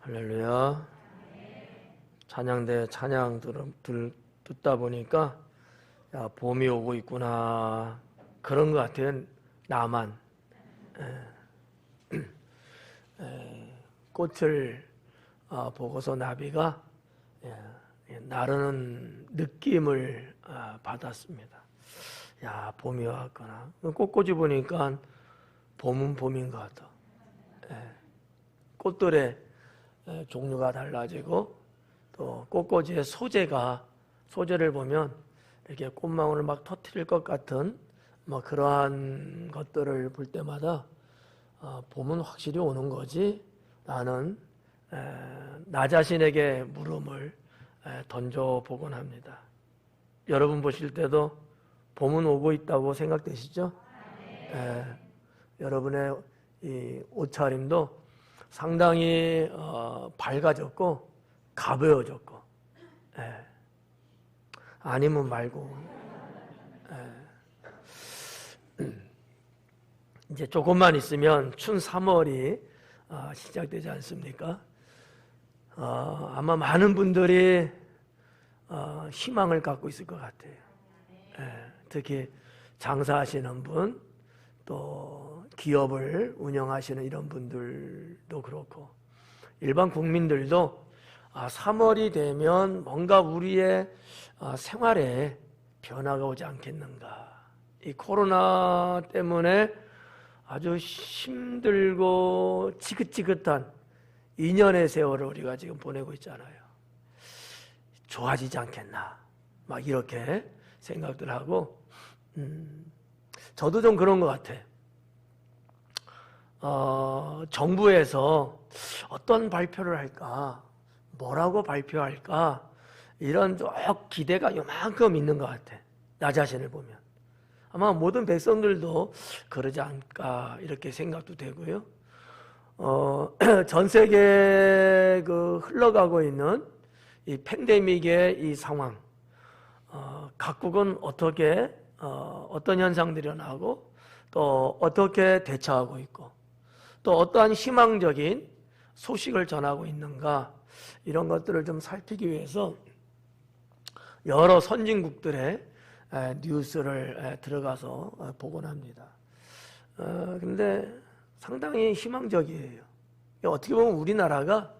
할렐루야. 찬양대 찬양 듣다 보니까 야, 봄이 오고 있구나 그런 것 같아요. 나만 꽃을 보고서 나비가 나르는 느낌을 받았습니다. 야, 봄이 왔구나. 꽃꽂이 보니까 봄은 봄인 것 같아. 꽃들의 종류가 달라지고 또 꽃꽂이의 소재를 보면 이렇게 꽃망울을 막 터뜨릴 것 같은 뭐 그러한 것들을 볼 때마다 봄은 확실히 오는 거지. 나는 나 자신에게 물음을 던져보곤 합니다. 여러분 보실 때도 봄은 오고 있다고 생각되시죠? 여러분의 이 옷차림도 상당히 밝아졌고 가벼워졌고, 아니면 말고, 이제 조금만 있으면 춘 3월이 시작되지 않습니까? 아마 많은 분들이 희망을 갖고 있을 것 같아요. 특히 장사하시는 분, 또 기업을 운영하시는 이런 분들도 그렇고 일반 국민들도 3월이 되면 뭔가 우리의 생활에 변화가 오지 않겠는가. 이 코로나 때문에 아주 힘들고 지긋지긋한 2년의 세월을 우리가 지금 보내고 있잖아요. 좋아지지 않겠나 막 이렇게 생각들 하고 저도 좀 그런 것 같아. 정부에서 어떤 발표를 할까, 뭐라고 발표할까, 이런 기대가 요만큼 있는 것 같아. 나 자신을 보면. 아마 모든 백성들도 그러지 않을까, 이렇게 생각도 되고요. 전 세계에 흘러가고 있는 이 팬데믹의 이 상황, 각국은 어떻게, 어떤 현상들이 일어나고, 또 어떻게 대처하고 있고, 또 어떠한 희망적인 소식을 전하고 있는가, 이런 것들을 좀 살피기 위해서 여러 선진국들의 뉴스를 들어가서 보곤 합니다. 근데 상당히 희망적이에요. 어떻게 보면 우리나라가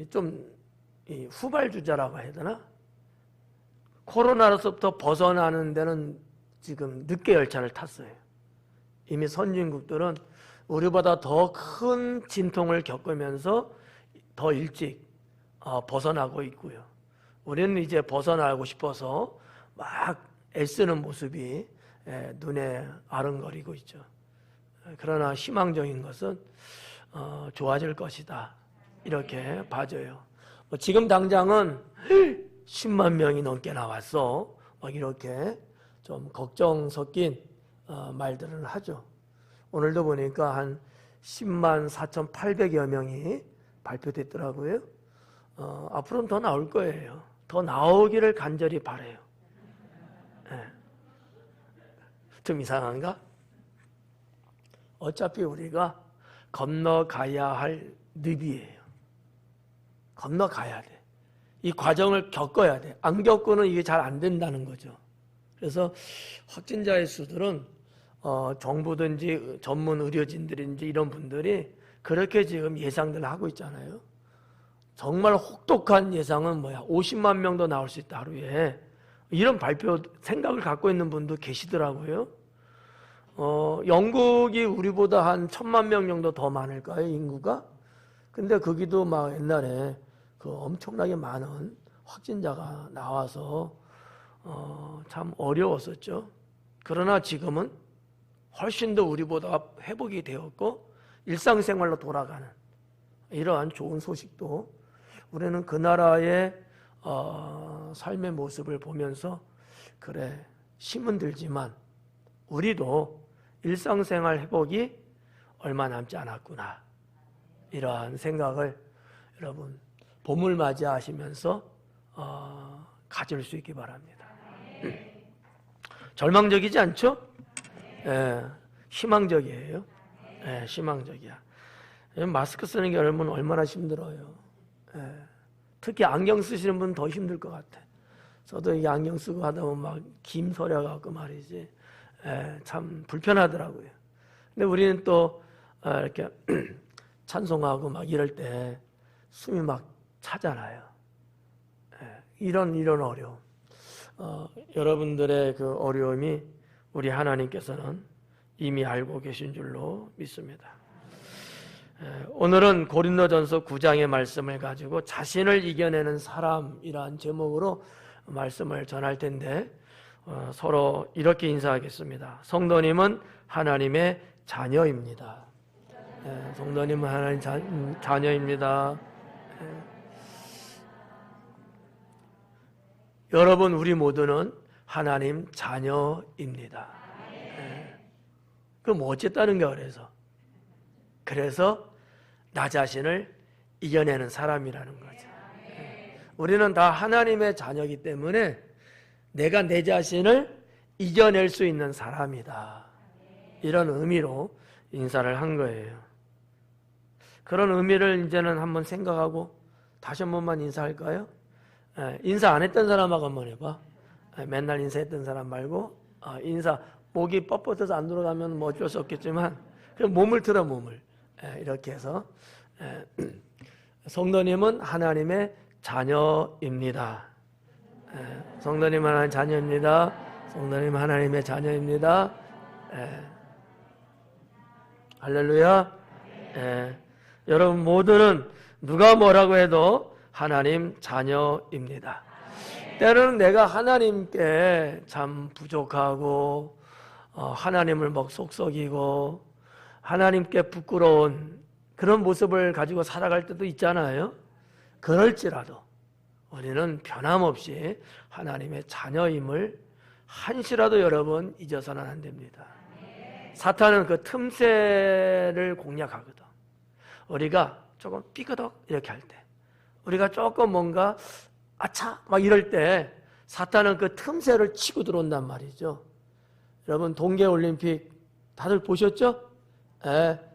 좀 후발주자라고 해야 되나? 코로나로부터 벗어나는 데는 지금 늦게 열차를 탔어요. 이미 선진국들은 우리보다 더 큰 진통을 겪으면서 더 일찍 벗어나고 있고요. 우리는 이제 벗어나고 싶어서 막 애쓰는 모습이 눈에 아른거리고 있죠. 그러나 희망적인 것은 좋아질 것이다, 이렇게 봐져요. 지금 당장은 10만 명이 넘게 나왔어, 막 이렇게 좀 걱정 섞인 말들을 하죠. 오늘도 보니까 한 10만 4,800여 명이 발표됐더라고요. 앞으로는 더 나올 거예요. 더 나오기를 간절히 바라요. 좀 이상한가? 어차피 우리가 건너가야 할 늪이에요. 건너가야 돼. 이 과정을 겪어야 돼. 안 겪고는 이게 잘 안 된다는 거죠. 그래서 확진자의 수들은 정부든지 전문 의료진들인지 이런 분들이 그렇게 지금 예상들 하고 있잖아요. 정말 혹독한 예상은 50만 명도 나올 수 있다, 하루에. 이런 발표 생각을 갖고 있는 분도 계시더라고요. 영국이 우리보다 한 1,000만 명 정도 더 많을까요, 인구가? 근데 거기도 막 옛날에 엄청나게 많은 확진자가 나와서 참 어려웠었죠. 그러나 지금은 훨씬 더 우리보다 회복이 되었고 일상생활로 돌아가는 이러한 좋은 소식도 우리는 그 나라의 삶의 모습을 보면서 그래, 힘은 들지만 우리도 일상생활 회복이 얼마 남지 않았구나, 이러한 생각을 여러분 봄을 맞이하시면서 가질 수 있기 바랍니다. 절망적이지 않죠? 희망적이에요. 희망적이야. 마스크 쓰는 게 여러분 얼마나 힘들어요. 예. 특히 안경 쓰시는 분은 더 힘들 것 같아. 저도 이 안경 쓰고 하다 보면 막 김 서려갖고 말이지. 예, 참 불편하더라고요. 근데 우리는 또 이렇게 찬송하고 막 이럴 때 숨이 막 차잖아요. 예, 이런 어려움. 여러분들의 그 어려움이 우리 하나님께서는 이미 알고 계신 줄로 믿습니다. 오늘은 고린도전서 9장의 말씀을 가지고 자신을 이겨내는 사람이라는 제목으로 말씀을 전할 텐데 서로 이렇게 인사하겠습니다. 성도님은 하나님의 자녀입니다. 성도님은 하나님 자녀입니다. 여러분, 우리 모두는 하나님 자녀입니다. 그럼 어쨌다는 게 그래서 나 자신을 이겨내는 사람이라는 거죠. 우리는 다 하나님의 자녀이기 때문에 내가 내 자신을 이겨낼 수 있는 사람이다. 이런 의미로 인사를 한 거예요. 그런 의미를 이제는 한번 생각하고 다시 한 번만 인사할까요? 인사 안 했던 사람하고 한번 해봐. 맨날 인사했던 사람 말고 인사 목이 뻣뻣해서 안 돌아가면 뭐 어쩔 수 없겠지만 그럼 몸을 틀어 몸을 이렇게 해서 성도님은 하나님의 자녀입니다. 성도님은 하나님의 자녀입니다. 성도님은 하나님의 자녀입니다. 할렐루야. 여러분 모두는 누가 뭐라고 해도 하나님 자녀입니다. 때로는 내가 하나님께 참 부족하고 하나님을 막 속썩이고 하나님께 부끄러운 그런 모습을 가지고 살아갈 때도 있잖아요. 그럴지라도 우리는 변함없이 하나님의 자녀임을 한시라도 여러분 잊어서는 안 됩니다. 사탄은 그 틈새를 공략하거든. 우리가 조금 삐그덕 이렇게 할 때, 우리가 조금 뭔가 아차 막 이럴 때 사탄은 그 틈새를 치고 들어온단 말이죠. 여러분 동계올림픽 다들 보셨죠?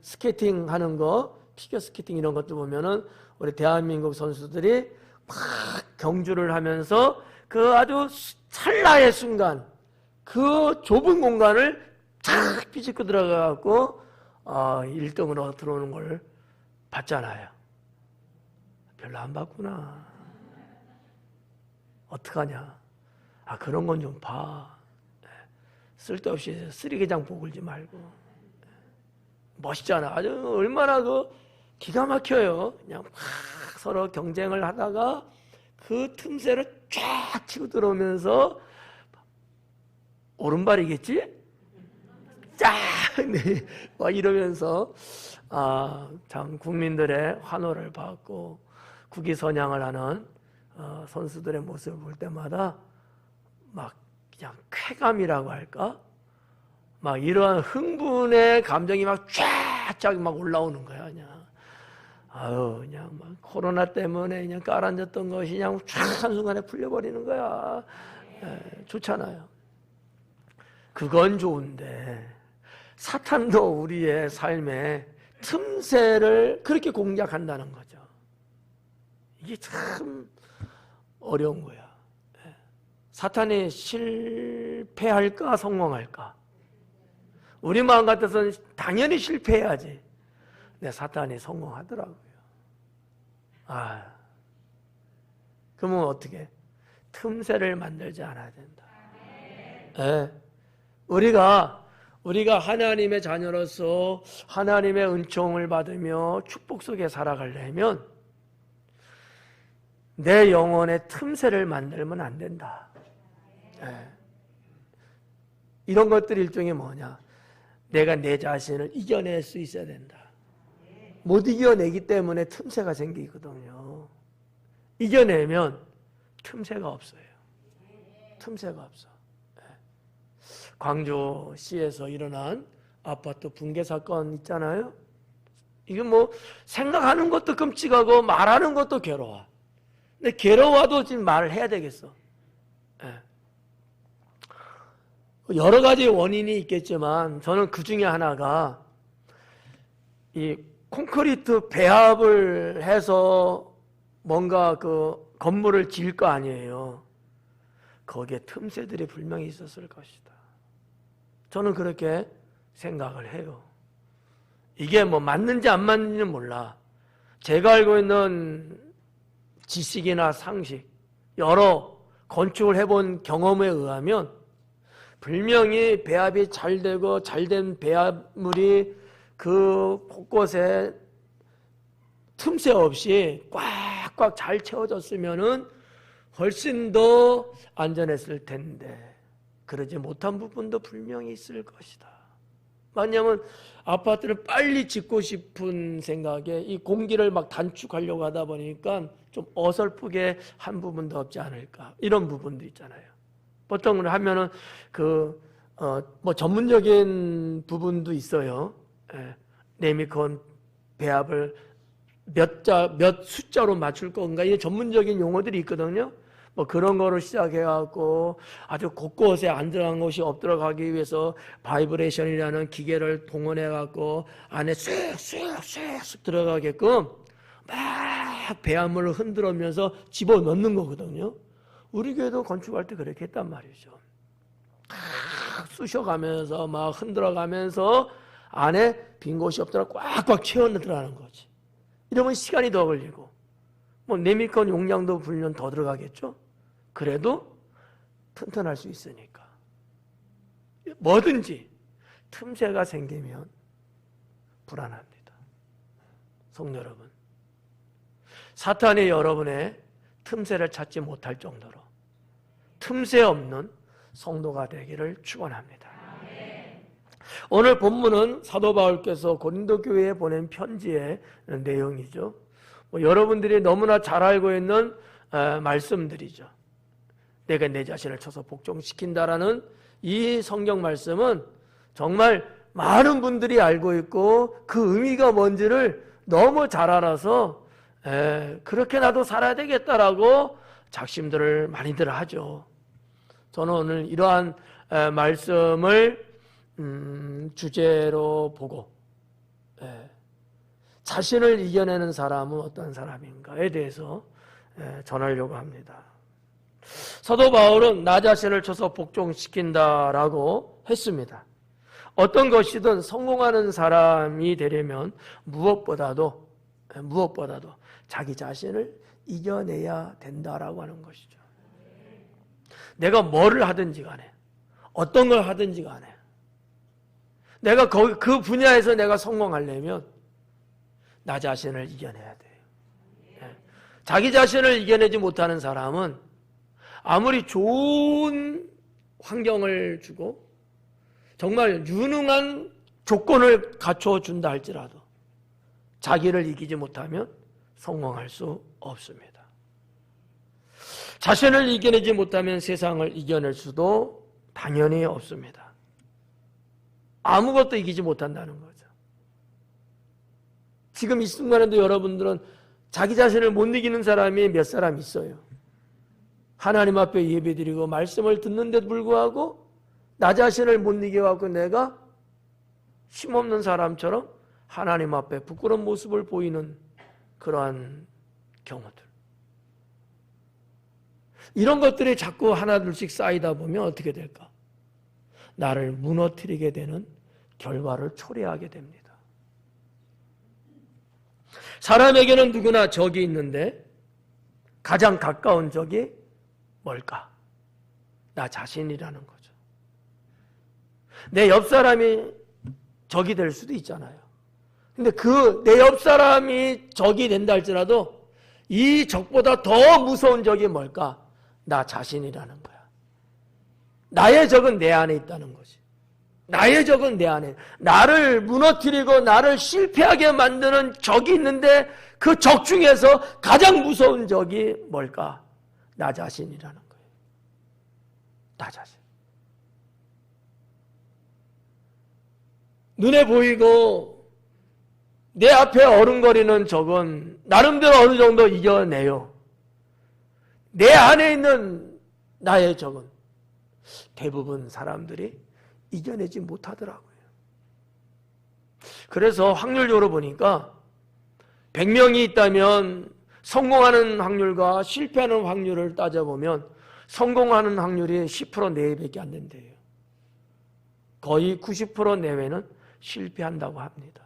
스케이팅 하는 거, 피겨 스케이팅 이런 것도 보면은 우리 대한민국 선수들이 막 경주를 하면서 그 아주 찰나의 순간 그 좁은 공간을 탁 비집고 들어가갖고 1등으로 들어오는 걸 봤잖아요. 별로 안 봤구나. 어떡하냐. 그런 건 좀 봐. 쓸데없이 쓰레기장 보글지 말고. 멋있잖아. 아주 얼마나 기가 막혀요. 그냥 막 서로 경쟁을 하다가 그 틈새를 쫙 치고 들어오면서 오른발이겠지? 쫙! 네. 막 이러면서 참 국민들의 환호를 받고 국위선양을 하는 선수들의 모습을 볼 때마다 막 그냥 쾌감이라고 할까? 막 이러한 흥분의 감정이 막 쫙쫙 막 올라오는 거야, 그냥. 그냥 막 코로나 때문에 그냥 깔아앉았던 것이 그냥 쫙 한순간에 풀려버리는 거야. 좋잖아요. 그건 좋은데, 사탄도 우리의 삶에 틈새를 그렇게 공략한다는 거죠. 이게 참 어려운 거야. 사탄이 실패할까, 성공할까? 우리 마음 같아서는 당연히 실패해야지. 근데 사탄이 성공하더라고요. 그러면 어떻게? 틈새를 만들지 않아야 된다. 우리가 하나님의 자녀로서 하나님의 은총을 받으며 축복 속에 살아가려면 내 영혼에 틈새를 만들면 안 된다. 이런 것들 일종의 뭐냐? 내가 내 자신을 이겨낼 수 있어야 된다. 못 이겨내기 때문에 틈새가 생기거든요. 이겨내면 틈새가 없어요. 틈새가 없어. 광주시에서 일어난 아파트 붕괴 사건 있잖아요. 이게 뭐 생각하는 것도 끔찍하고 말하는 것도 괴로워. 근데 괴로워도 지금 말을 해야 되겠어. 여러 가지 원인이 있겠지만 저는 그 중에 하나가 이 콘크리트 배합을 해서 뭔가 그 건물을 지을 거 아니에요. 거기에 틈새들이 분명히 있었을 것이다. 저는 그렇게 생각을 해요. 이게 뭐 맞는지 안 맞는지는 몰라. 제가 알고 있는 지식이나 상식, 여러 건축을 해본 경험에 의하면 분명히 배합이 잘 되고 잘된 배합물이 그 곳곳에 틈새 없이 꽉꽉 잘 채워졌으면은 훨씬 더 안전했을 텐데 그러지 못한 부분도 분명히 있을 것이다. 왜냐하면 아파트를 빨리 짓고 싶은 생각에 이 공기를 막 단축하려고 하다 보니까 좀 어설프게 한 부분도 없지 않을까, 이런 부분도 있잖아요. 보통 하면은 뭐 전문적인 부분도 있어요. 레미콘 배합을 몇 숫자로 맞출 건가, 이게 전문적인 용어들이 있거든요. 뭐 그런 거로 시작해갖고 아주 곳곳에 안 들어간 것이 엎 들어가기 위해서 바이브레이션이라는 기계를 동원해갖고 안에 쑥쑥 들어가게끔 막 배합물을 흔들면서 집어넣는 거거든요. 우리 교회도 건축할 때 그렇게 했단 말이죠. 쑤셔가면서 막 흔들어가면서 안에 빈 곳이 없더라 꽉꽉 채워넣으라는 거지. 이러면 시간이 더 걸리고 뭐 레미콘 용량도 분명 더 들어가겠죠. 그래도 튼튼할 수 있으니까 뭐든지 틈새가 생기면 불안합니다. 성도 여러분, 사탄이 여러분의 틈새를 찾지 못할 정도로 틈새 없는 성도가 되기를 축원합니다. 오늘 본문은 사도 바울께서 고린도 교회에 보낸 편지의 내용이죠. 여러분들이 너무나 잘 알고 있는 말씀들이죠. 내가 내 자신을 쳐서 복종시킨다라는 이 성경 말씀은 정말 많은 분들이 알고 있고 그 의미가 뭔지를 너무 잘 알아서 그렇게 나도 살아야 되겠다라고 작심들을 많이들 하죠. 저는 오늘 이러한 말씀을 주제로 보고 자신을 이겨내는 사람은 어떤 사람인가에 대해서 전하려고 합니다. 사도 바울은 나 자신을 쳐서 복종시킨다라고 했습니다. 어떤 것이든 성공하는 사람이 되려면 무엇보다도 자기 자신을 이겨내야 된다라고 하는 것이죠. 내가 뭐를 하든지 간에 어떤 걸 하든지 간에 내가 그 분야에서 내가 성공하려면 나 자신을 이겨내야 돼요. 자기 자신을 이겨내지 못하는 사람은 아무리 좋은 환경을 주고 정말 유능한 조건을 갖춰준다 할지라도 자기를 이기지 못하면 성공할 수 없습니다. 자신을 이겨내지 못하면 세상을 이겨낼 수도 당연히 없습니다. 아무것도 이기지 못한다는 거죠. 지금 이 순간에도 여러분들은 자기 자신을 못 이기는 사람이 몇 사람 있어요. 하나님 앞에 예배드리고 말씀을 듣는데도 불구하고 나 자신을 못 이겨갖고 내가 힘없는 사람처럼 하나님 앞에 부끄러운 모습을 보이는 그러한 경우들. 이런 것들이 자꾸 하나둘씩 쌓이다 보면 어떻게 될까? 나를 무너뜨리게 되는 결과를 초래하게 됩니다. 사람에게는 누구나 적이 있는데 가장 가까운 적이 뭘까? 나 자신이라는 거죠. 내 옆 사람이 적이 될 수도 있잖아요. 근데 내 옆 사람이 적이 된다 할지라도 이 적보다 더 무서운 적이 뭘까? 나 자신이라는 거야. 나의 적은 내 안에 있다는 거지. 나의 적은 내 안에, 나를 무너뜨리고 나를 실패하게 만드는 적이 있는데 그 적 중에서 가장 무서운 적이 뭘까? 나 자신이라는 거예요. 나 자신. 눈에 보이고 내 앞에 어른거리는 적은 나름대로 어느 정도 이겨내요. 내 안에 있는 나의 적은 대부분 사람들이 이겨내지 못하더라고요. 그래서 확률적으로 보니까 100명이 있다면 성공하는 확률과 실패하는 확률을 따져보면 성공하는 확률이 10% 내외밖에 안 된대요. 거의 90% 내외는 실패한다고 합니다.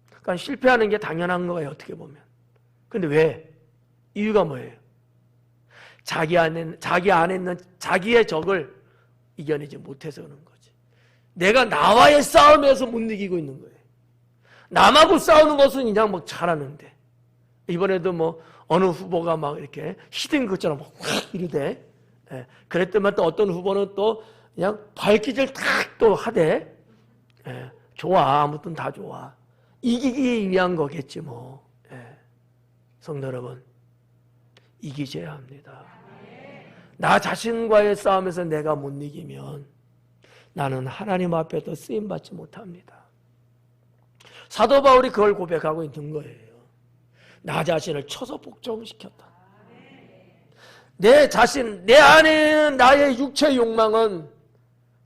그러니까 실패하는 게 당연한 거예요, 어떻게 보면. 근데 왜? 이유가 뭐예요? 자기 안에 있는 자기의 적을 이겨내지 못해서 그런 거지. 내가 나와의 싸움에서 못 이기고 있는 거예요. 남하고 싸우는 것은 그냥 막 잘하는데, 이번에도 뭐 어느 후보가 막 이렇게 히든 것처럼 막 확 이러대. 예, 그랬더만 또 어떤 후보는 또 그냥 발기질 탁 또 하대. 예, 좋아, 아무튼 다 좋아. 이기기 위한 거겠지 뭐. 예. 성도 여러분, 이기셔야 합니다. 나 자신과의 싸움에서 내가 못 이기면 나는 하나님 앞에도 쓰임받지 못합니다. 사도 바울이 그걸 고백하고 있는 거예요. 나 자신을 쳐서 복종시켰다. 내 자신, 내 안에 나의 육체의 욕망은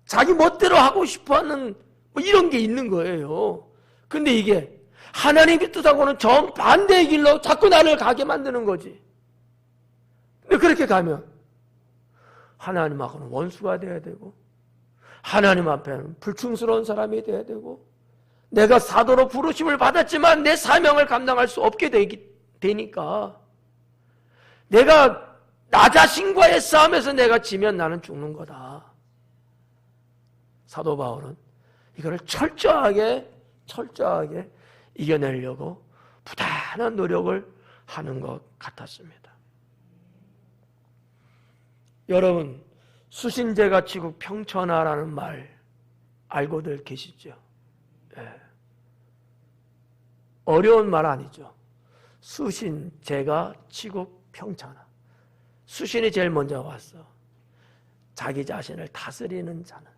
자기 멋대로 하고 싶어하는 뭐 이런 게 있는 거예요. 근데 이게 하나님의 뜻하고는 정반대의 길로 자꾸 나를 가게 만드는 거지. 근데 그렇게 가면 하나님하고는 원수가 돼야 되고, 하나님 앞에는 불충스러운 사람이 돼야 되고, 내가 사도로 부르심을 받았지만 내 사명을 감당할 수 없게 되니까, 내가 나 자신과의 싸움에서 내가 지면 나는 죽는 거다. 사도 바울은 이거를 철저하게 이겨내려고 부단한 노력을 하는 것 같았습니다. 여러분, 수신제가 치국 평천하라는 말 알고들 계시죠? 예. 어려운 말 아니죠. 수신제가 치국 평천하. 수신이 제일 먼저 왔어. 자기 자신을 다스리는 자는,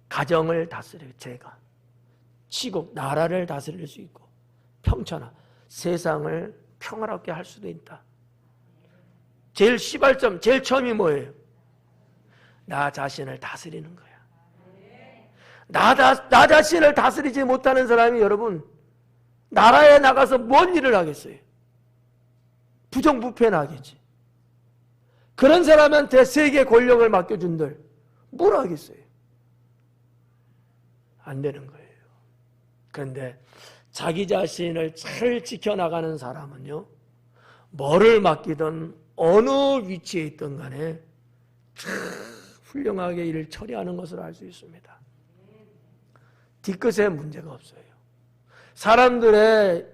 가정을 다스릴 제가, 치국 나라를 다스릴 수 있고, 평천하 세상을 평화롭게 할 수도 있다. 제일 시발점, 제일 처음이 뭐예요? 나 자신을 다스리는 거야. 나 자신을 다스리지 못하는 사람이 여러분 나라에 나가서 뭔 일을 하겠어요? 부정부패나 하겠지. 그런 사람한테 세계 권력을 맡겨준들 뭘 하겠어요? 안 되는 거예요. 그런데 자기 자신을 잘 지켜나가는 사람은요, 뭐를 맡기든 어느 위치에 있든 간에 훌륭하게 일을 처리하는 것을 알 수 있습니다. 뒤끝에 문제가 없어요. 사람들의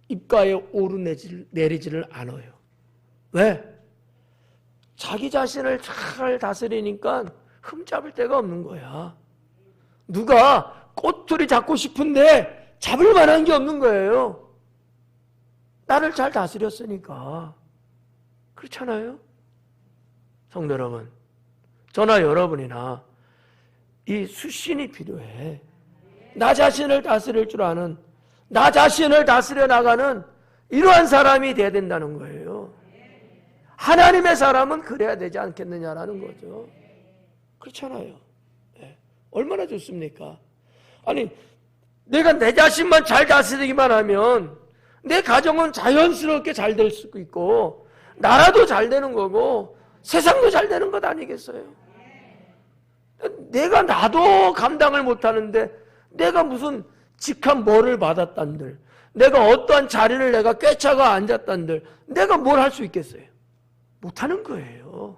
입가에 오르내리지를 않아요. 왜? 자기 자신을 잘 다스리니까 흠잡을 데가 없는 거야. 누가 꼬투리 잡고 싶은데 잡을 만한 게 없는 거예요. 나를 잘 다스렸으니까. 그렇잖아요? 성도 여러분, 저나 여러분이나 이 수신이 필요해. 나 자신을 다스릴 줄 아는, 나 자신을 다스려 나가는 이러한 사람이 돼야 된다는 거예요. 하나님의 사람은 그래야 되지 않겠느냐라는 거죠. 그렇잖아요. 네. 얼마나 좋습니까? 아니, 내가 내 자신만 잘 다스리기만 하면 내 가정은 자연스럽게 잘 될 수 있고, 나라도 잘 되는 거고, 세상도 잘 되는 것 아니겠어요? 내가 나도 감당을 못하는데 내가 무슨 직한 뭐를 받았단들, 내가 어떠한 자리를 내가 꿰차가 앉았단들, 내가 뭘 할 수 있겠어요? 못하는 거예요.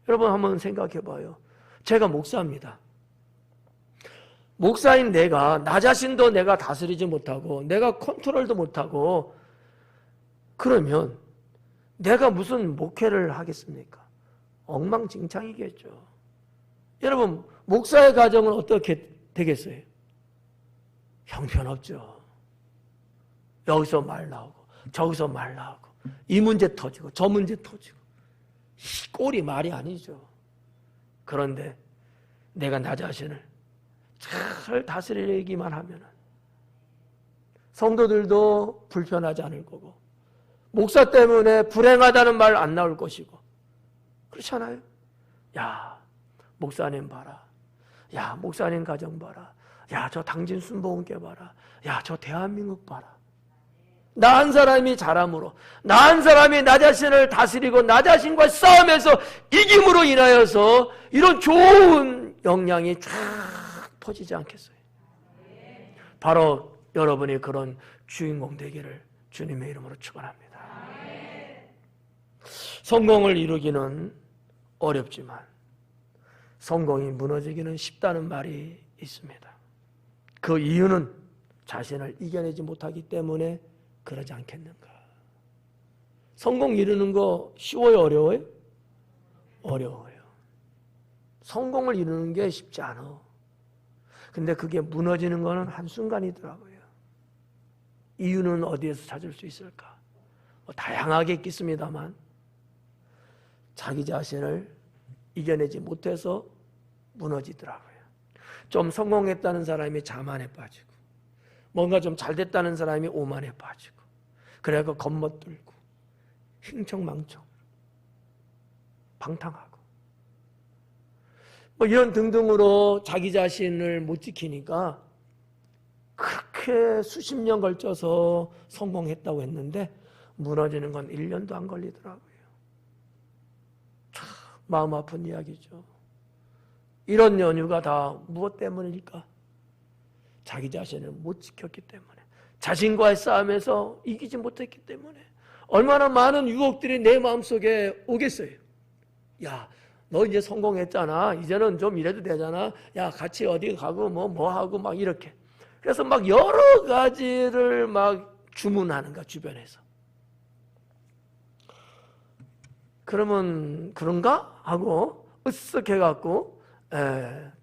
여러분 한번 생각해 봐요. 제가 목사입니다. 목사인 내가 나 자신도 내가 다스리지 못하고 내가 컨트롤도 못하고 그러면 내가 무슨 목회를 하겠습니까? 엉망진창이겠죠. 여러분 목사의 가정은 어떻게 되겠어요? 형편없죠. 여기서 말 나오고 저기서 말 나오고 이 문제 터지고 저 문제 터지고 꼴이 말이 아니죠. 그런데 내가 나 자신을 잘 다스리기만 하면 성도들도 불편하지 않을 거고 목사 때문에 불행하다는 말 안 나올 것이고 그렇잖아요. 야 목사님 봐라. 야 목사님 가정 봐라. 야, 저 당진 순복음교 봐라. 야, 저 대한민국 봐라. 나 한 사람이 잘함으로, 나 한 사람이 나 자신을 다스리고 나 자신과 싸움에서 이김으로 인하여서 이런 좋은 영향이 쫙 퍼지지 않겠어요? 바로 여러분이 그런 주인공 되기를 주님의 이름으로 축원합니다. 성공을 이루기는 어렵지만 성공이 무너지기는 쉽다는 말이 있습니다. 그 이유는 자신을 이겨내지 못하기 때문에 그러지 않겠는가? 성공 이루는 거 쉬워요, 어려워요? 어려워요. 성공을 이루는 게 쉽지 않아. 근데 그게 무너지는 거는 한순간이더라고요. 이유는 어디에서 찾을 수 있을까? 다양하게 있겠습니다만 자기 자신을 이겨내지 못해서 무너지더라고요. 좀 성공했다는 사람이 자만에 빠지고 뭔가 좀 잘됐다는 사람이 오만에 빠지고 그래서 겉멋들고 흥청망청 방탕하고 뭐 이런 등등으로 자기 자신을 못 지키니까 그렇게 수십 년 걸쳐서 성공했다고 했는데 무너지는 건 1년도 안 걸리더라고요. 참 마음 아픈 이야기죠. 이런 연유가 다 무엇 때문일까? 자기 자신을 못 지켰기 때문에, 자신과의 싸움에서 이기지 못했기 때문에. 얼마나 많은 유혹들이 내 마음속에 오겠어요. 야, 너 이제 성공했잖아. 이제는 좀 이래도 되잖아. 야, 같이 어디 가고 뭐 하고 막 이렇게. 그래서 막 여러 가지를 막 주문하는 거야, 주변에서. 그러면 그런가? 하고 으쓱 해갖고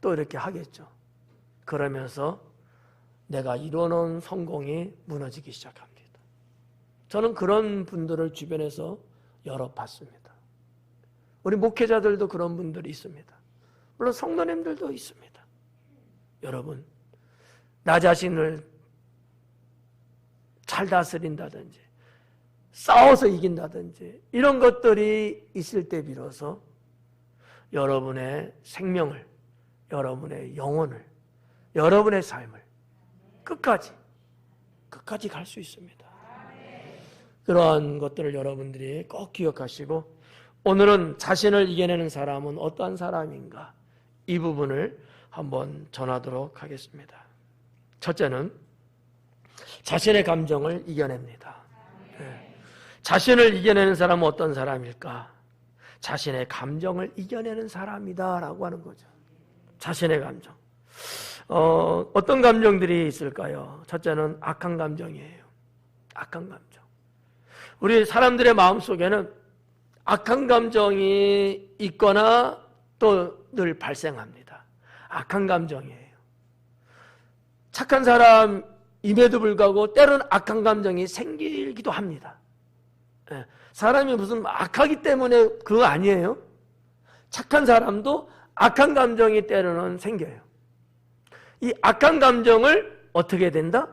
또 이렇게 하겠죠. 그러면서 내가 이뤄놓은 성공이 무너지기 시작합니다. 저는 그런 분들을 주변에서 여러 봤습니다. 우리 목회자들도 그런 분들이 있습니다. 물론 성도님들도 있습니다. 여러분, 나 자신을 잘 다스린다든지 싸워서 이긴다든지 이런 것들이 있을 때 비로소 여러분의 생명을, 여러분의 영혼을, 여러분의 삶을 끝까지 갈 수 있습니다. 그러한 것들을 여러분들이 꼭 기억하시고 오늘은 자신을 이겨내는 사람은 어떠한 사람인가 이 부분을 한번 전하도록 하겠습니다. 첫째는 자신의 감정을 이겨냅니다. 자신을 이겨내는 사람은 어떤 사람일까? 자신의 감정을 이겨내는 사람이다 라고 하는 거죠. 자신의 감정. 어떤 감정들이 있을까요? 첫째는 악한 감정이에요. 악한 감정. 우리 사람들의 마음속에는 악한 감정이 있거나 또 늘 발생합니다. 악한 감정이에요. 착한 사람임에도 불구하고 때로는 악한 감정이 생기기도 합니다. 사람이 무슨 악하기 때문에 그거 아니에요. 착한 사람도 악한 감정이 때로는 생겨요. 이 악한 감정을 어떻게 된다?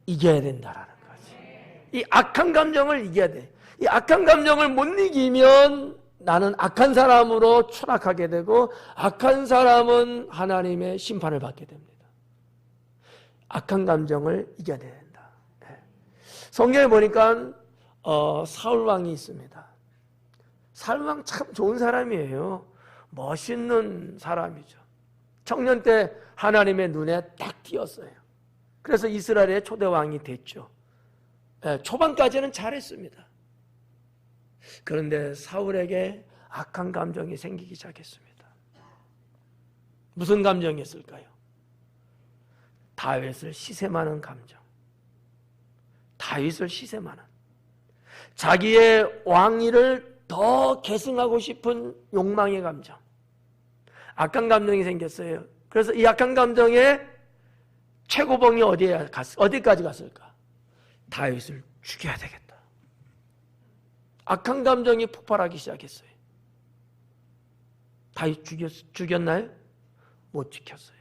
이겨야 된다라는 거지. 이 악한 감정을 이겨야 돼. 이 악한 감정을 못 이기면 나는 악한 사람으로 추락하게 되고 악한 사람은 하나님의 심판을 받게 됩니다. 악한 감정을 이겨내야 된다. 성경에 보니까 사울 왕이 있습니다. 사울 왕 참 좋은 사람이에요. 멋있는 사람이죠. 청년 때 하나님의 눈에 딱 띄었어요. 그래서 이스라엘의 초대 왕이 됐죠. 초반까지는 잘했습니다. 그런데 사울에게 악한 감정이 생기기 시작했습니다. 무슨 감정이었을까요? 다윗을 시샘하는 감정. 다윗을 시샘하는. 자기의 왕위를 더 계승하고 싶은 욕망의 감정. 악한 감정이 생겼어요. 그래서 이 악한 감정의 최고봉이 어디까지 갔을까? 다윗을 죽여야 되겠다. 악한 감정이 폭발하기 시작했어요. 다윗 죽였나요? 못 지켰어요.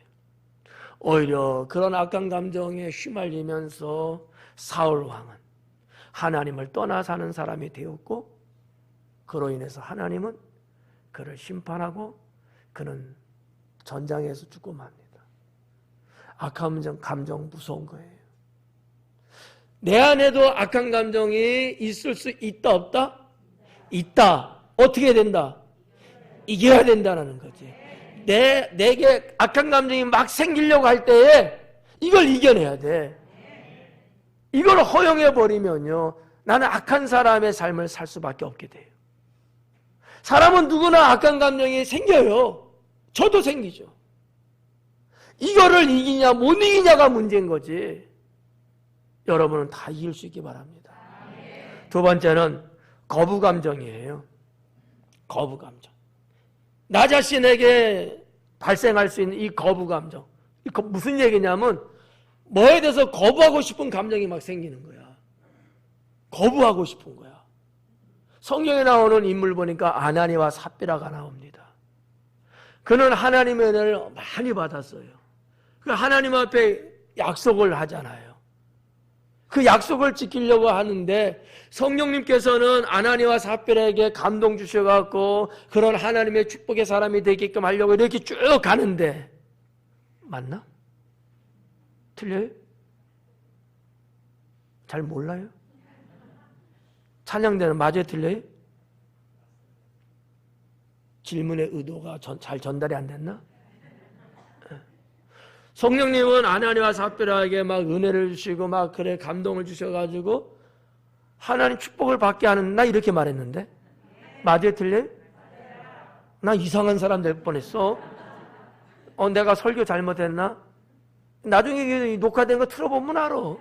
오히려 그런 악한 감정에 휘말리면서 사울 왕은 하나님을 떠나 사는 사람이 되었고 그로 인해서 하나님은 그를 심판하고 그는 전장에서 죽고 맙니다. 악한 감정 무서운 거예요. 내 안에도 악한 감정이 있을 수 있다 없다? 있다. 어떻게 된다? 이겨야 된다는 거지. 내게 악한 감정이 막 생기려고 할 때에 이걸 이겨내야 돼. 이걸 허용해버리면요, 나는 악한 사람의 삶을 살 수밖에 없게 돼요. 사람은 누구나 악한 감정이 생겨요. 저도 생기죠. 이거를 이기냐 못 이기냐가 문제인 거지. 여러분은 다 이길 수 있기 바랍니다. 두 번째는 거부감정이에요. 거부감정. 나 자신에게 발생할 수 있는 이 거부감정. 무슨 얘기냐면 뭐에 대해서 거부하고 싶은 감정이 막 생기는 거야. 거부하고 싶은 거야. 성경에 나오는 인물 보니까 아나니와 삽비라가 나옵니다. 그는 하나님의 은혜를 많이 받았어요. 그 하나님 앞에 약속을 하잖아요. 그 약속을 지키려고 하는데 성령님께서는 아나니와 삽비라에게 감동 주셔갖고 그런 하나님의 축복의 사람이 되게끔 하려고 이렇게 쭉 가는데 맞나? 틀려요? 잘 몰라요? 찬양대는 맞아요? 틀려요? 질문의 의도가 잘 전달이 안 됐나? 성령님은 아나니와 삽비라에게 막 은혜를 주시고 막 그래 감동을 주셔가지고 하나님 축복을 받게 하는 나 이렇게 말했는데 맞아요? 틀려요? 나 이상한 사람 될 뻔했어. 내가 설교 잘못했나? 나중에 녹화된 거 틀어보면 알아.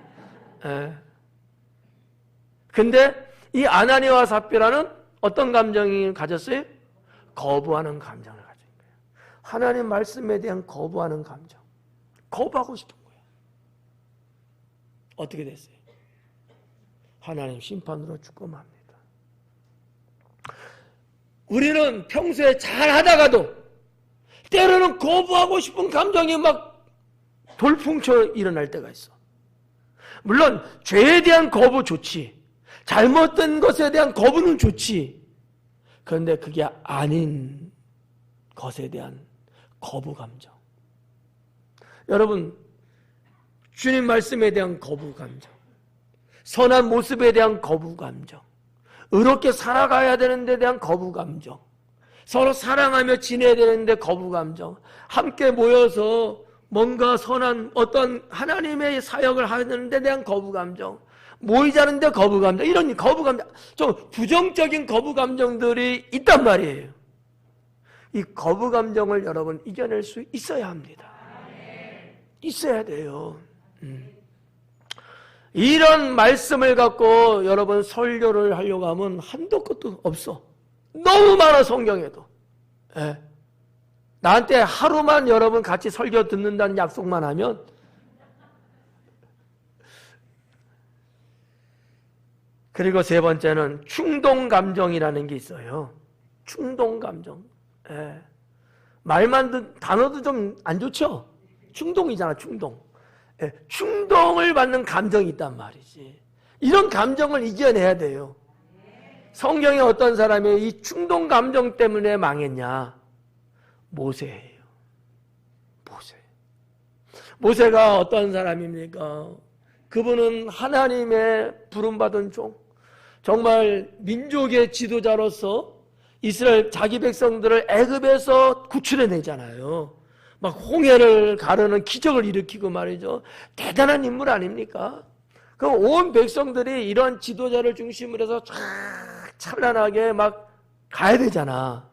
예. 근데 이 아나니와 삽비라는 어떤 감정이 가졌어요? 거부하는 감정을 가진 거예요. 하나님 말씀에 대한 거부하는 감정. 거부하고 싶은 거예요. 어떻게 됐어요? 하나님 심판으로 죽고 맙니다. 우리는 평소에 잘 하다가도 때로는 거부하고 싶은 감정이 막 돌풍쳐 일어날 때가 있어. 물론 죄에 대한 거부 좋지. 잘못된 것에 대한 거부는 좋지. 그런데 그게 아닌 것에 대한 거부 감정. 여러분, 주님 말씀에 대한 거부 감정, 선한 모습에 대한 거부 감정, 의롭게 살아가야 되는 데 대한 거부 감정, 서로 사랑하며 지내야 되는데 거부 감정, 함께 모여서 뭔가 선한 어떤 하나님의 사역을 하는 데 대한 거부 감정, 모이자는데 거부 감정, 이런 거부 감정, 좀 부정적인 거부 감정들이 있단 말이에요. 이 거부 감정을 여러분 이겨낼 수 있어야 합니다. 있어야 돼요. 이런 말씀을 갖고 여러분 설교를 하려고 하면 한도 끝도 없어. 너무 많아 성경에도. 예. 나한테 하루만 여러분 같이 설교 듣는다는 약속만 하면 그리고 세 번째는 충동감정이라는 게 있어요. 충동감정. 예. 말만 단어도 좀 안 좋죠? 충동이잖아, 충동. 예. 충동을 받는 감정이 있단 말이지. 이런 감정을 이겨내야 돼요. 성경에 어떤 사람이 이 충동감정 때문에 망했냐? 모세예요. 모세가 어떤 사람입니까? 그분은 하나님의 부름받은 종, 정말 민족의 지도자로서 이스라엘 자기 백성들을 애굽에서 구출해내잖아요. 막 홍해를 가르는 기적을 일으키고 말이죠. 대단한 인물 아닙니까? 그럼 온 백성들이 이런 지도자를 중심으로 해서 쫙 찬란하게 막 가야 되잖아.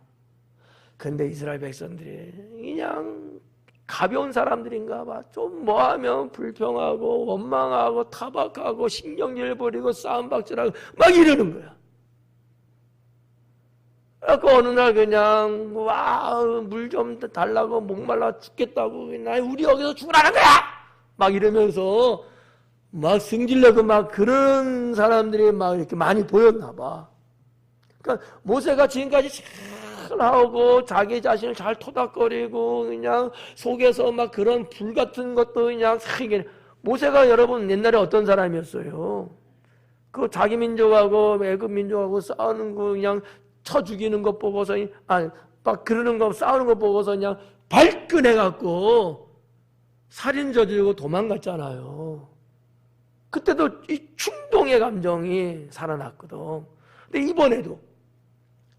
근데 이스라엘 백성들이 그냥 가벼운 사람들인가 봐. 좀 뭐하면 불평하고 원망하고 타박하고 신경질 부리고 싸움박질하고 막 이러는 거야. 그 어느 날 그냥 물 좀 달라고 목말라 죽겠다고 그냥 우리 여기서 죽으라는 거야! 막 이러면서 막 승질내고 막 그런 사람들이 막 이렇게 많이 보였나 봐. 그러니까 모세가 지금까지 잘 하고 자기 자신을 잘 토닥거리고 그냥 속에서 막 그런 불 같은 것도 그냥 모세가 여러분 옛날에 어떤 사람이었어요? 그 자기 민족하고 애굽 민족하고 싸우는 거 그냥 쳐 죽이는 것 보고서 막 그러는 거 싸우는 거 보고서 그냥 발끈해갖고 살인 저지르고 도망갔잖아요. 그때도 이 충동의 감정이 살아났거든. 근데 이번에도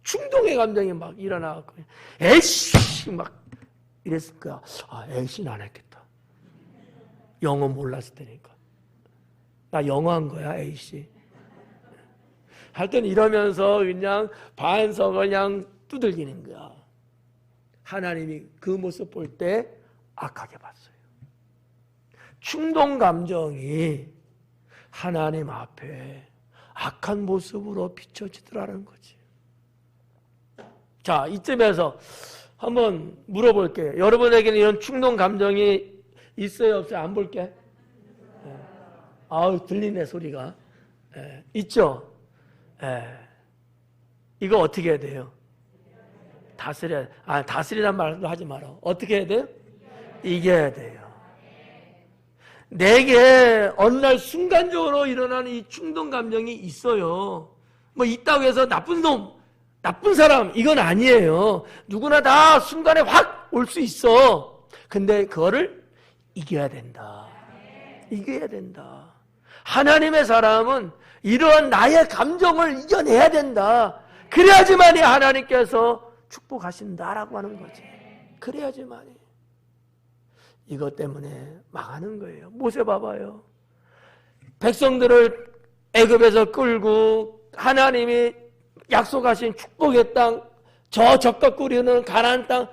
충동의 감정이 막 일어나고 에이씨 막 이랬을 거야. 아, 에이씨는 안 했겠다. 영어 몰랐을 테니까. 나 영어 한 거야, 에이씨. 하여튼 이러면서 그냥 반석을 그냥 두들기는 거야. 하나님이 그 모습 볼 때 악하게 봤어요. 충동 감정이 하나님 앞에 악한 모습으로 비춰지더라는 거지. 자, 이쯤에서 한번 물어볼게요. 여러분에게는 이런 충동 감정이 있어요, 없어요? 안 볼게. 아우, 들리네, 소리가. 있죠? 이거 어떻게 해야 돼요? 다스리란 말도 하지 마라. 어떻게 해야 돼요? 이겨야 돼요. 내게 어느 날 순간적으로 일어나는 이 충동 감정이 있어요. 뭐 있다고 해서 나쁜 놈, 나쁜 사람 이건 아니에요. 누구나 다 순간에 확 올 수 있어. 근데 그거를 이겨야 된다. 이겨야 된다. 하나님의 사람은 이러한 나의 감정을 이겨내야 된다. 그래야지만이 하나님께서 축복하신다라고 하는 거지. 그래야지만이. 이것 때문에 망하는 거예요. 모세 봐봐요. 백성들을 애굽에서 끌고 하나님이 약속하신 축복의 땅, 저 적과 꿀이는 가나안 땅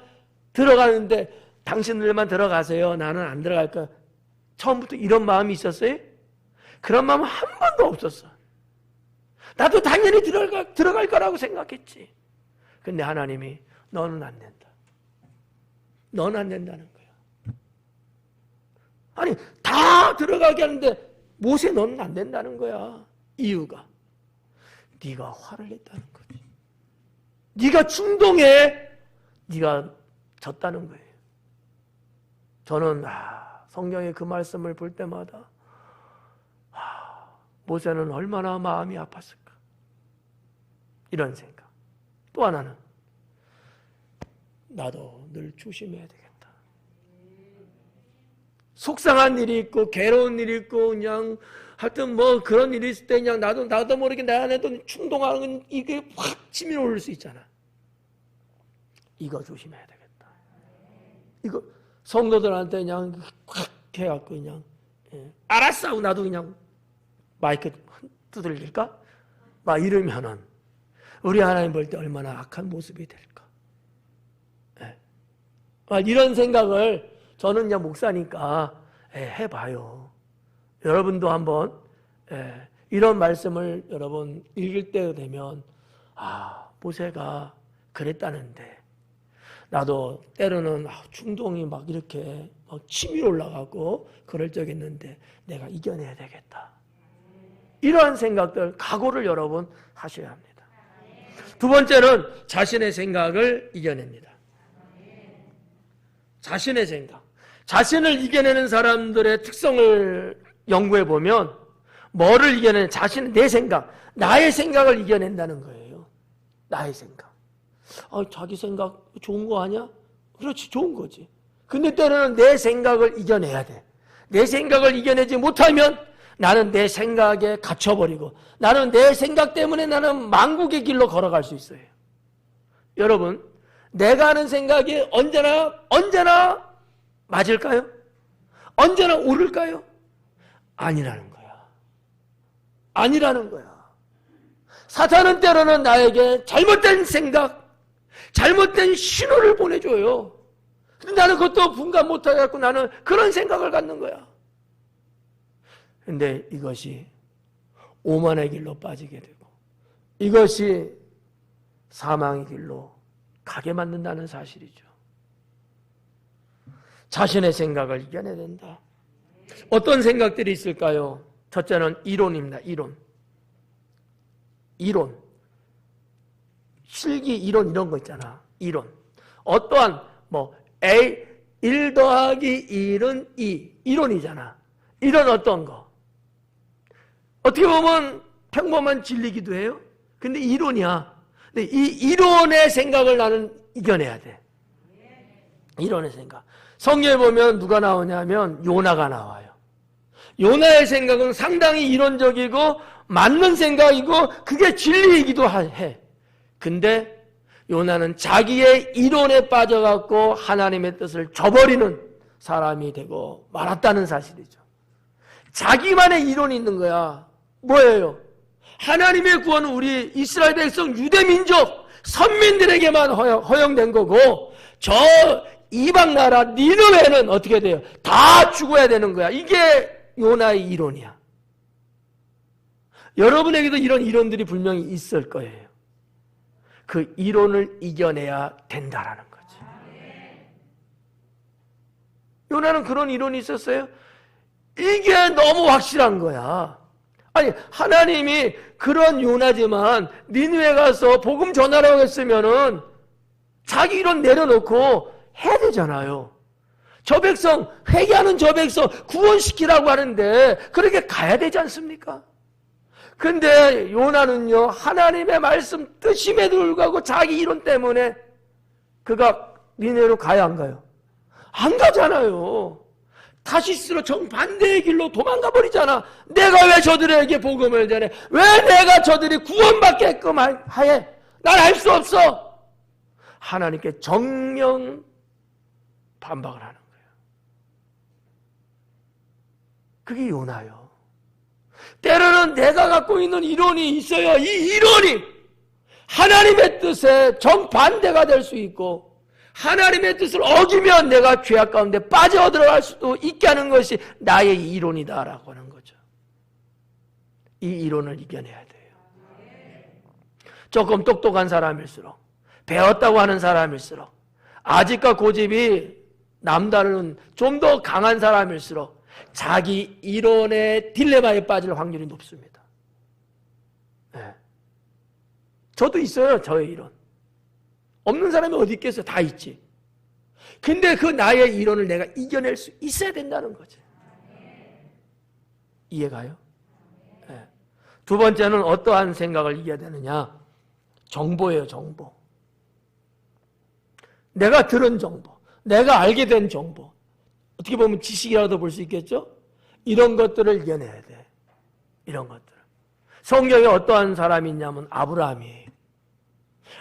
들어가는데 당신들만 들어가세요. 나는 안 들어갈 거야. 처음부터 이런 마음이 있었어요? 그런 마음은 한 번도 없었어. 나도 당연히 들어갈 거라고 생각했지. 근데 하나님이 너는 안 된다. 너는 안 된다는 거야. 아니 다 들어가게 하는데 모세 너는 안 된다는 거야. 이유가 네가 화를 냈다는 거지. 네가 충동해. 네가 졌다는 거예요. 저는 성경의 그 말씀을 볼 때마다 모세는 얼마나 마음이 아팠을까. 이런 생각. 또 하나는 나도 늘 조심해야 되겠다. 속상한 일이 있고 괴로운 일이 있고 그냥 하여튼 뭐 그런 일이 있을 때 그냥 나도 모르게 내 안에도 충동하는 건 이게 확 치밀어 오를 수 있잖아. 이거 조심해야 되겠다. 이거 성도들한테 그냥 확 해갖고 그냥 알았어 하고 나도 그냥 마이크 두들길까? 막 이러면은 우리 하나님 볼 때 얼마나 악한 모습이 될까? 이런 생각을 저는 그냥 목사니까 해봐요. 여러분도 한번 이런 말씀을 여러분 읽을 때 되면 모세가 그랬다는데 나도 때로는 충동이 막 이렇게 막 침이 올라가고 그럴 적이 있는데 내가 이겨내야 되겠다. 이러한 생각들, 각오를 여러분 하셔야 합니다. 두 번째는 자신의 생각을 이겨냅니다. 자신의 생각. 자신을 이겨내는 사람들의 특성을 연구해 보면 뭐를 이겨내는 내 생각, 나의 생각을 이겨낸다는 거예요. 나의 생각. 자기 생각 좋은 거 아니야? 그렇지, 좋은 거지. 근데 때로는 내 생각을 이겨내야 돼. 내 생각을 이겨내지 못하면 나는 내 생각에 갇혀버리고 나는 내 생각 때문에 나는 망국의 길로 걸어갈 수 있어요. 여러분, 내가 하는 생각이 언제나 맞을까요? 언제나 옳을까요? 아니라는 거야. 아니라는 거야. 사탄은 때로는 나에게 잘못된 생각, 잘못된 신호를 보내줘요. 근데 나는 그것도 분간 못하겠고 나는 그런 생각을 갖는 거야. 근데 이것이 오만의 길로 빠지게 되고 이것이 사망의 길로 가게 만든다는 사실이죠. 자신의 생각을 이겨내야 된다. 어떤 생각들이 있을까요? 첫째는 이론입니다. 이론. 실기 이론 이런 거 있잖아. 이론. 어떠한 1 더하기 1은 2. 이론이잖아. 이런 어떤 거. 어떻게 보면 평범한 진리기도 해요. 근데 이론이야. 근데 이 이론의 생각을 나는 이겨내야 돼. 이론의 생각. 성경에 보면 누가 나오냐면 요나가 나와요. 요나의 생각은 상당히 이론적이고 맞는 생각이고 그게 진리이기도 해. 근데 요나는 자기의 이론에 빠져갖고 하나님의 뜻을 저버리는 사람이 되고 말았다는 사실이죠. 자기만의 이론이 있는 거야. 뭐예요? 하나님의 구원은 우리 이스라엘 백성 유대민족 선민들에게만 허용된 거고 저 이방 나라 니느웨는 어떻게 돼요? 다 죽어야 되는 거야. 이게 요나의 이론이야. 여러분에게도 이런 이론들이 분명히 있을 거예요. 그 이론을 이겨내야 된다라는 거지. 요나는 그런 이론이 있었어요? 이게 너무 확실한 거야. 아니, 하나님이 그런 요나지만 니느웨 가서 복음 전하라고 했으면은 자기 이론 내려놓고 해야 되잖아요. 저 백성, 회개하는 저 백성 구원시키라고 하는데 그렇게 가야 되지 않습니까? 근데 요나는요, 하나님의 말씀 뜻임에도 불구하고 자기 이론 때문에 그가 니느웨로 가야 안 가요? 안 가잖아요. 다시스로 정반대의 길로 도망가 버리잖아. 내가 왜 저들에게 복음을 전해? 왜 내가 저들이 구원받게끔 하에? 난 할 수 없어. 하나님께 정명 반박을 하는 거예요. 그게 요나요. 때로는 내가 갖고 있는 이론이 있어요. 이 이론이 하나님의 뜻에 정반대가 될 수 있고 하나님의 뜻을 어기면 내가 죄악 가운데 빠져들어갈 수도 있게 하는 것이 나의 이론이다라고 하는 거죠. 이 이론을 이겨내야 돼요. 조금 똑똑한 사람일수록, 배웠다고 하는 사람일수록, 아직과 고집이 남다른 좀 더 강한 사람일수록 자기 이론의 딜레마에 빠질 확률이 높습니다. 네. 저도 있어요. 저의 이론. 없는 사람이 어디 있겠어요? 다 있지. 근데 그 나의 이론을 내가 이겨낼 수 있어야 된다는 거지. 이해가요? 네. 두 번째는 어떠한 생각을 이겨야 되느냐? 정보예요, 정보. 내가 들은 정보, 내가 알게 된 정보, 어떻게 보면 지식이라도 볼 수 있겠죠? 이런 것들을 이겨내야 돼. 이런 것들. 성경에 어떠한 사람이 있냐면 아브라함이에요.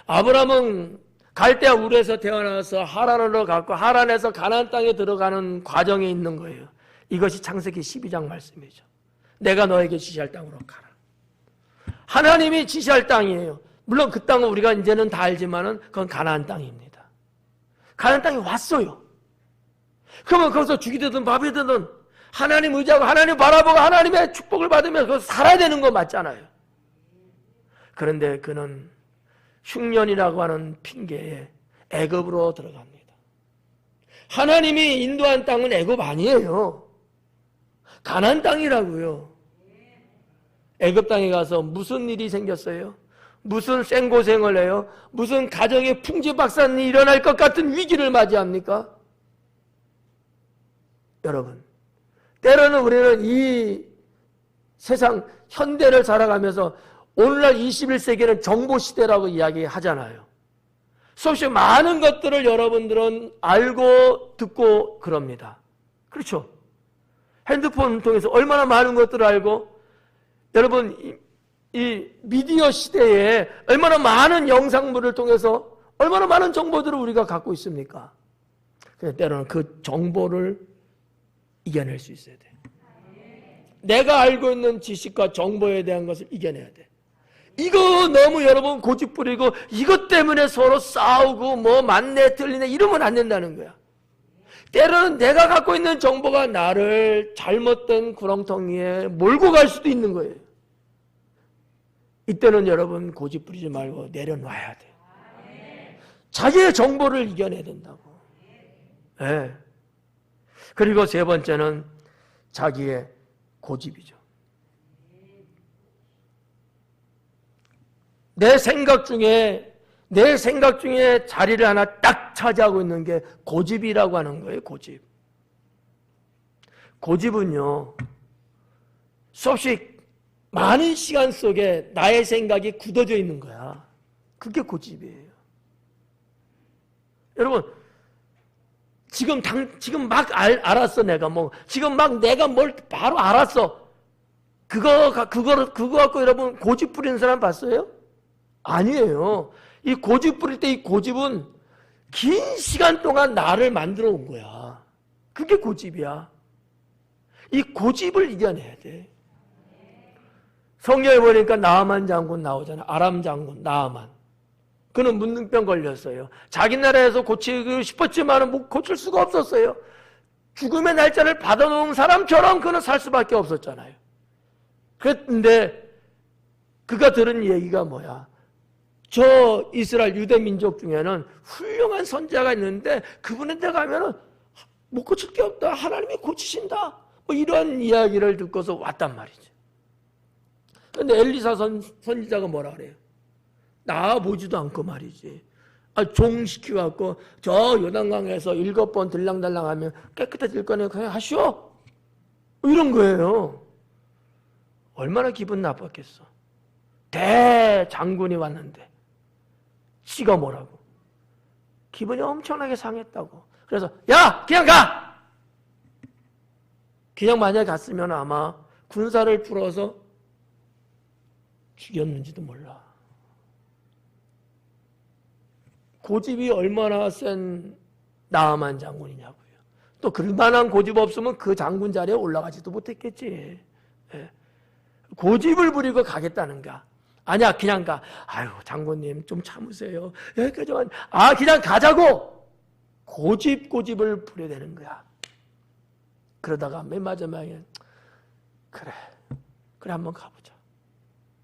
아브라함은 갈대아 우르에서 태어나서 하란으로 갔고 하란에서 가나안 땅에 들어가는 과정에 있는 거예요. 이것이 창세기 12장 말씀이죠. 내가 너에게 지시할 땅으로 가라. 하나님이 지시할 땅이에요. 물론 그 땅은 우리가 이제는 다 알지만은 그건 가나안 땅입니다. 가나안 땅에 왔어요. 그러면 거기서 죽이 되든 밥이 되든 하나님 의지하고 하나님 바라보고 하나님의 축복을 받으면서 거기서 살아야 되는 거 맞잖아요. 그런데 그는 흉년이라고 하는 핑계에 애굽으로 들어갑니다. 하나님이 인도한 땅은 애굽 아니에요. 가나안 땅이라고요. 애굽 땅에 가서 무슨 일이 생겼어요? 무슨 생고생을 해요? 무슨 가정에 풍지박산이 일어날 것 같은 위기를 맞이합니까? 여러분, 때로는 우리는 이 세상 현대를 살아가면서 오늘날 21세기는 정보시대라고 이야기하잖아요. 수없이 많은 것들을 여러분들은 알고 듣고 그럽니다. 그렇죠? 핸드폰 통해서 얼마나 많은 것들을 알고 여러분 이 미디어 시대에 얼마나 많은 영상물을 통해서 얼마나 많은 정보들을 우리가 갖고 있습니까? 그런데 때로는 그 정보를 이겨낼 수 있어야 돼. 내가 알고 있는 지식과 정보에 대한 것을 이겨내야 돼. 이거 너무 여러분 고집부리고 이것 때문에 서로 싸우고 뭐 맞네 틀리네 이러면 안 된다는 거야. 때로는 내가 갖고 있는 정보가 나를 잘못된 구렁텅이에 몰고 갈 수도 있는 거예요. 이때는 여러분 고집부리지 말고 내려놔야 돼. 자기의 정보를 이겨내야 된다고. 네. 그리고 세 번째는 자기의 고집이죠. 내 생각 중에 자리를 하나 딱 차지하고 있는 게 고집이라고 하는 거예요. 고집. 고집은요, 수없이 많은 시간 속에 나의 생각이 굳어져 있는 거야. 그게 고집이에요. 여러분, 지금 막 알았어, 내가 뭐. 지금 막 내가 뭘 바로 알았어. 그거 갖고 여러분 고집 부리는 사람 봤어요? 아니에요. 이 고집 부릴 때 이 고집은 긴 시간 동안 나를 만들어 온 거야. 그게 고집이야. 이 고집을 이겨내야 돼. 성경에 보니까 나아만 장군 나오잖아. 아람 장군 나아만. 그는 문둥병 걸렸어요. 자기 나라에서 고치고 싶었지만 못 고칠 수가 없었어요. 죽음의 날짜를 받아놓은 사람처럼 그는 살 수밖에 없었잖아요. 그런데 그가 들은 얘기가 뭐야? 저 이스라엘 유대 민족 중에는 훌륭한 선지자가 있는데 그분한테 가면은 못 고칠 게 없다. 하나님이 고치신다. 뭐 이런 이야기를 듣고서 왔단 말이죠. 그런데 엘리사 선지자가 뭐라 그래요? 나와보지도 않고 말이지. 종 시켜갖고 저 요단강에서 7번 들랑달랑하면 깨끗해질 거네. 그냥 하시오. 이런 거예요. 얼마나 기분 나빴겠어. 대장군이 왔는데 지가 뭐라고? 기분이 엄청나게 상했다고. 그래서 야 그냥 가! 그냥 만약에 갔으면 아마 군사를 풀어서 죽였는지도 몰라. 고집이 얼마나 센 나아만 장군이냐고요. 또 그만한 고집 없으면 그 장군 자리에 올라가지도 못했겠지. 예. 고집을 부리고 가겠다는가? 아니야, 그냥 가. 아유, 장군님 좀 참으세요. 여기까지만. 그냥 가자고. 고집을 부려야 되는 거야. 그러다가 맨 마지막에 그래 한번 가보자.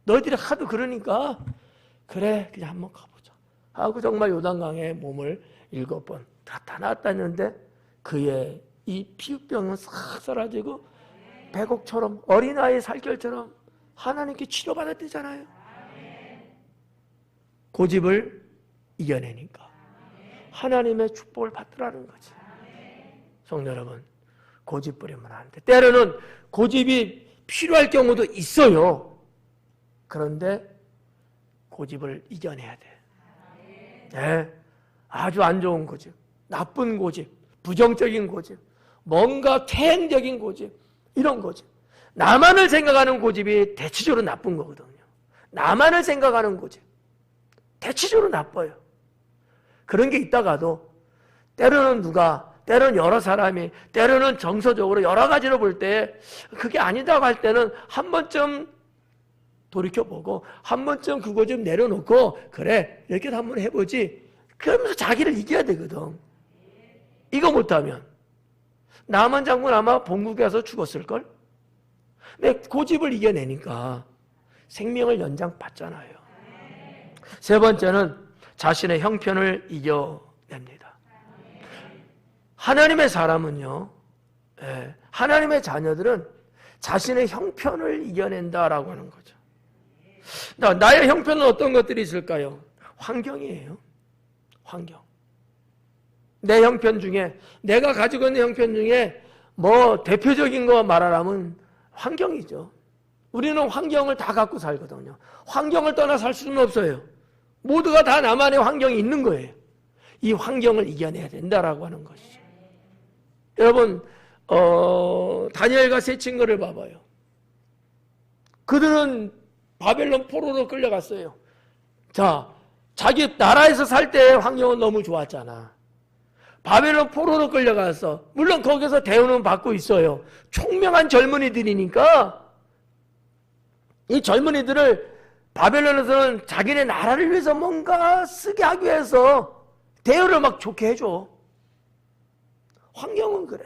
너희들이 하도 그러니까 그래 그냥 한번 가보자 하고 정말 요단강에 몸을 7번 다 나았다 했는데 그의 이 피부병은 싹 사라지고 백옥처럼 어린아이 살결처럼 하나님께 치료받았대잖아요. 고집을 이겨내니까 하나님의 축복을 받더라는 거지. 성도 여러분, 고집 부리면 안 돼. 때로는 고집이 필요할 경우도 있어요. 그런데 고집을 이겨내야 돼. 네. 아주 안 좋은 고집, 나쁜 고집, 부정적인 고집, 뭔가 퇴행적인 고집, 이런 고집. 나만을 생각하는 고집이 대체적으로 나쁜 거거든요. 나만을 생각하는 고집, 대체적으로 나빠요. 그런 게 있다가도 때로는 때로는 여러 사람이, 때로는 정서적으로 여러 가지로 볼 때 그게 아니다고 할 때는 한 번쯤 돌이켜보고 한 번쯤 그거 좀 내려놓고 그래 이렇게 한번 해보지 그러면서 자기를 이겨야 되거든. 이거 못하면 나만 장군 아마 본국에 가서 죽었을걸? 근데 고집을 이겨내니까 생명을 연장받잖아요. 세 번째는 자신의 형편을 이겨냅니다. 하나님의 사람은요, 하나님의 자녀들은 자신의 형편을 이겨낸다라고 하는 거죠. 나의 형편은 어떤 것들이 있을까요? 환경이에요. 환경. 내 형편 중에, 내가 가지고 있는 형편 중에 뭐 대표적인 거 말하라면 환경이죠. 우리는 환경을 다 갖고 살거든요. 환경을 떠나 살 수는 없어요. 모두가 다 나만의 환경이 있는 거예요. 이 환경을 이겨내야 된다라고 하는 것이죠. 여러분, 다니엘과 세 친구를 봐봐요. 그들은 바벨론 포로로 끌려갔어요. 자, 자기 나라에서 살 때 환경은 너무 좋았잖아. 바벨론 포로로 끌려가서 물론 거기서 대우는 받고 있어요. 총명한 젊은이들이니까 이 젊은이들을 바벨론에서는 자기네 나라를 위해서 뭔가 쓰게 하기 위해서 대우를 막 좋게 해줘. 환경은 그래.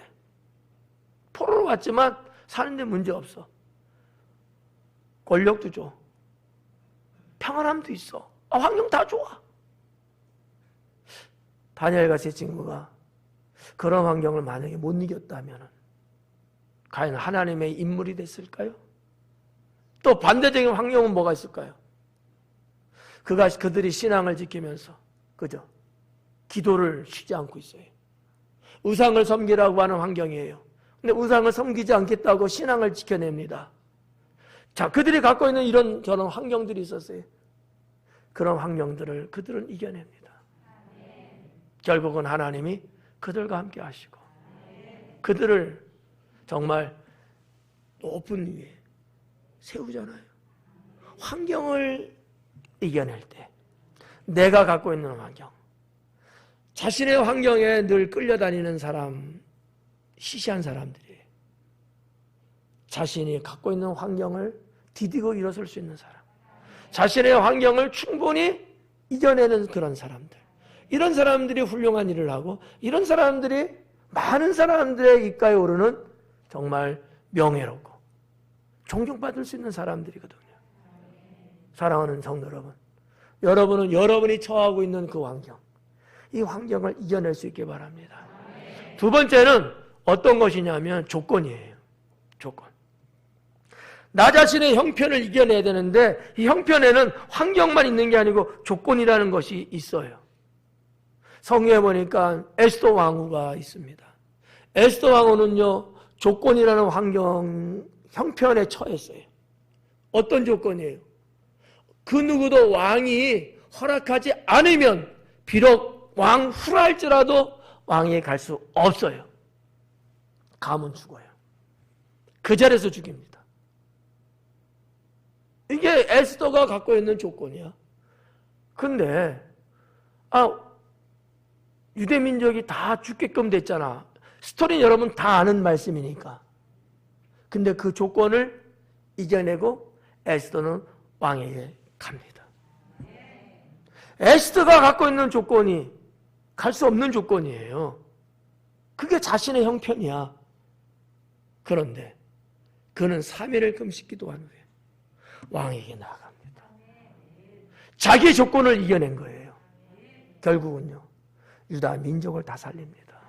포로로 왔지만 사는데 문제 없어. 권력도 줘. 평안함도 있어. 환경 다 좋아. 다니엘과 세 친구가 그런 환경을 만약에 못 이겼다면 과연 하나님의 인물이 됐을까요? 또 반대적인 환경은 뭐가 있을까요? 그들이 신앙을 지키면서 그죠? 기도를 쉬지 않고 있어요. 우상을 섬기라고 하는 환경이에요. 근데 우상을 섬기지 않겠다고 신앙을 지켜냅니다. 자, 그들이 갖고 있는 이런 저런 환경들이 있었어요. 그런 환경들을 그들은 이겨냅니다. 결국은 하나님이 그들과 함께 하시고 그들을 정말 높은 위에 세우잖아요. 환경을 이겨낼 때 내가 갖고 있는 환경, 자신의 환경에 늘 끌려다니는 사람, 시시한 사람들이 자신이 갖고 있는 환경을 디디고 일어설 수 있는 사람, 자신의 환경을 충분히 이겨내는 그런 사람들, 이런 사람들이 훌륭한 일을 하고 이런 사람들이 많은 사람들의 입가에 오르는 정말 명예롭고 존경받을 수 있는 사람들이거든요. 사랑하는 성도 여러분, 여러분은 여러분이 처하고 있는 그 환경, 이 환경을 이겨낼 수 있기 바랍니다. 두 번째는 어떤 것이냐면 조건이에요. 조건. 나 자신의 형편을 이겨내야 되는데 이 형편에는 환경만 있는 게 아니고 조건이라는 것이 있어요. 성경에 보니까 에스더 왕후가 있습니다. 에스더 왕후는요, 조건이라는 형편에 처했어요. 어떤 조건이에요? 그 누구도 왕이 허락하지 않으면 비록 왕후라 할지라도 왕위에 갈 수 없어요. 가면 죽어요. 그 자리에서 죽입니다. 이게 에스더가 갖고 있는 조건이야. 근데 유대민족이 다 죽게끔 됐잖아. 스토리는 여러분 다 아는 말씀이니까. 근데 그 조건을 이겨내고 에스더는 왕에게 갑니다. 에스더가 갖고 있는 조건이 갈 수 없는 조건이에요. 그게 자신의 형편이야. 그런데 그는 3일을 금식 기도한 후에 왕에게 나아갑니다. 자기 조건을 이겨낸 거예요. 결국은요, 유다 민족을 다 살립니다.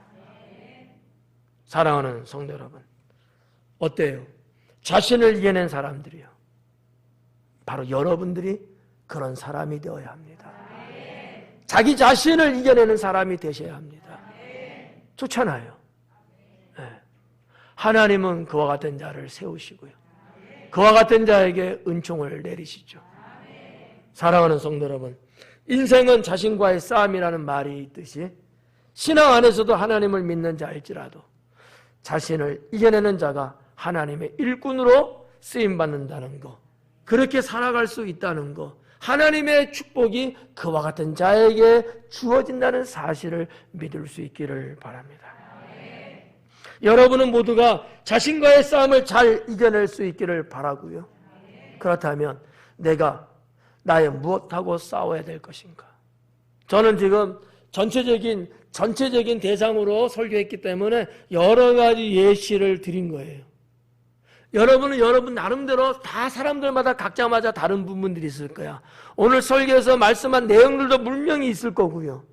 사랑하는 성도 여러분, 어때요? 자신을 이겨낸 사람들이요, 바로 여러분들이 그런 사람이 되어야 합니다. 자기 자신을 이겨내는 사람이 되셔야 합니다. 좋잖아요. 네. 하나님은 그와 같은 자를 세우시고요, 그와 같은 자에게 은총을 내리시죠. 사랑하는 성도 여러분, 인생은 자신과의 싸움이라는 말이 있듯이 신앙 안에서도 하나님을 믿는 자일지라도 자신을 이겨내는 자가 하나님의 일꾼으로 쓰임받는다는 것, 그렇게 살아갈 수 있다는 것, 하나님의 축복이 그와 같은 자에게 주어진다는 사실을 믿을 수 있기를 바랍니다. 여러분은 모두가 자신과의 싸움을 잘 이겨낼 수 있기를 바라고요. 그렇다면 내가 나의 무엇하고 싸워야 될 것인가? 저는 지금 전체적인 대상으로 설교했기 때문에 여러 가지 예시를 드린 거예요. 여러분은 여러분 나름대로 다 사람들마다 각자마다 다른 부분들이 있을 거야. 오늘 설교에서 말씀한 내용들도 분명히 있을 거고요.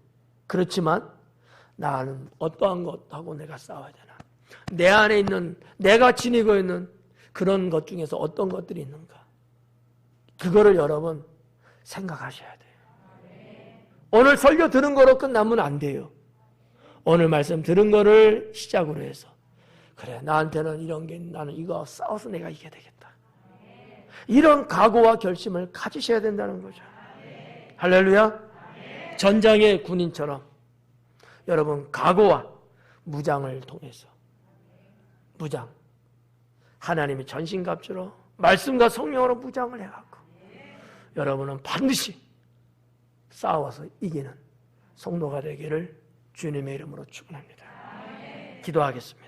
그렇지만 나는 어떠한 것하고 내가 싸워야 되나? 내 안에 있는, 내가 지니고 있는 그런 것 중에서 어떤 것들이 있는가? 그거를 여러분 생각하셔야 돼요. 오늘 설교 들은 거로 끝나면 안 돼요. 오늘 말씀 들은 거를 시작으로 해서, 그래, 나한테는 이런 게, 나는 이거 싸워서 내가 이겨야 되겠다, 이런 각오와 결심을 가지셔야 된다는 거죠. 할렐루야. 전장의 군인처럼 여러분 각오와 무장을 통해서, 무장, 하나님이 전신갑주로 말씀과 성령으로 무장을 해갖고 여러분은 반드시 싸워서 이기는 성도가 되기를 주님의 이름으로 축원합니다. 기도하겠습니다.